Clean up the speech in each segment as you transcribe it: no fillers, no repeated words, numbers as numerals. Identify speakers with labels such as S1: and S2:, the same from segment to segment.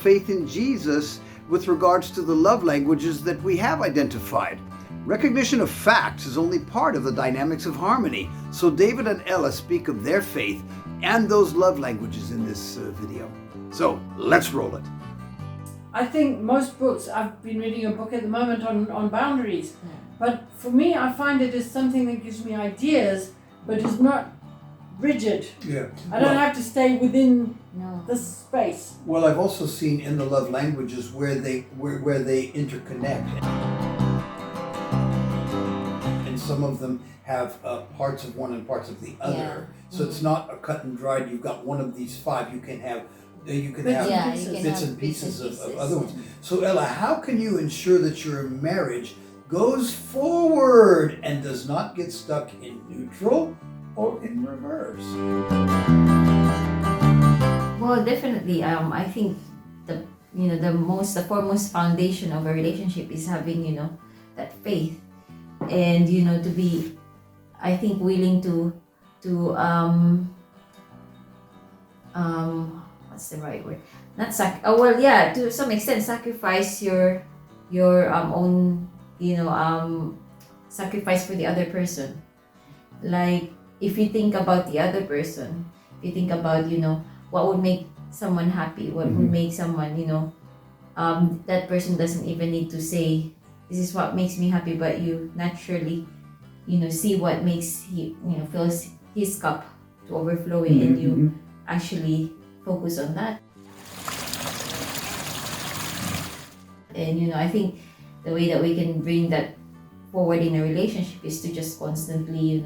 S1: faith in Jesus with regards to the love languages that we have identified. Recognition of facts is only part of the dynamics of harmony. So David and Ella speak of their faith and those love languages in this video. So let's roll it.
S2: I think most books, I've been reading a book at the moment on boundaries, but for me I find it is something that gives me ideas but is not rigid.
S1: Yeah.
S2: I don't have to stay within the space.
S1: Well, I've also seen in the love languages where they interconnect. And some of them have parts of one and parts of the other.
S3: Yeah.
S1: So it's not a cut and dried, you've got one of these five, you can have
S2: Bits
S1: and pieces of other ones. So Ella, how can you ensure that your marriage goes forward and does not get stuck in neutral or in reverse?
S3: Well, definitely. I think the foremost foundation of a relationship is having that faith, and to be, I think, willing to what's the right word? To some extent sacrifice your own sacrifice for the other person. Like if you think about the other person, if you think about what would make someone happy, what would make someone that person doesn't even need to say this is what makes me happy, but you naturally see what makes fills his cup to overflowing, and you actually focus on that. And I think the way that we can bring that forward in a relationship is to just constantly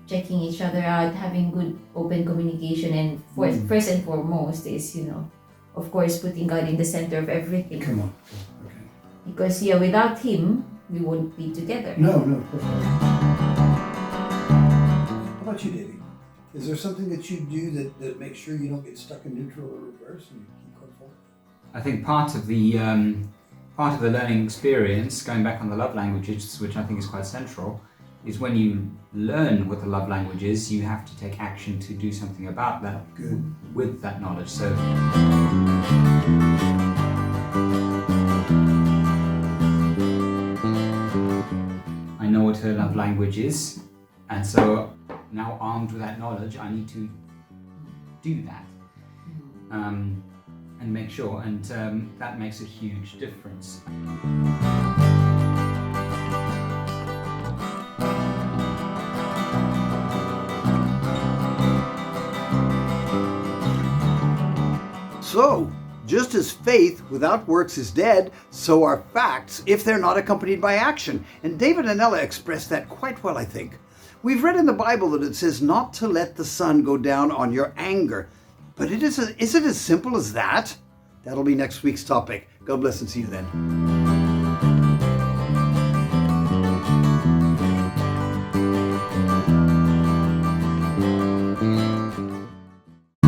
S3: checking each other out, having good open communication, and first and foremost is of course putting God in the center of everything.
S1: Come on. Okay.
S3: Because without him we won't be together.
S1: No, of course not. How about you, Davey? Is there something that you do that makes sure you don't get stuck in neutral or reverse and you keep going forward?
S4: I think part of the learning experience, going back on the love languages, which I think is quite central, is when you learn what the love language is, you have to take action to do something about that.
S1: Good.
S4: With that knowledge. So I know what her love language is, and so now armed with that knowledge, I need to do that and make sure, and that makes a huge difference.
S1: So, just as faith without works is dead, so are facts if they're not accompanied by action. And David and Ella expressed that quite well, I think. We've read in the Bible that it says not to let the sun go down on your anger. But is it as simple as that? That'll be next week's topic. God bless and see you then.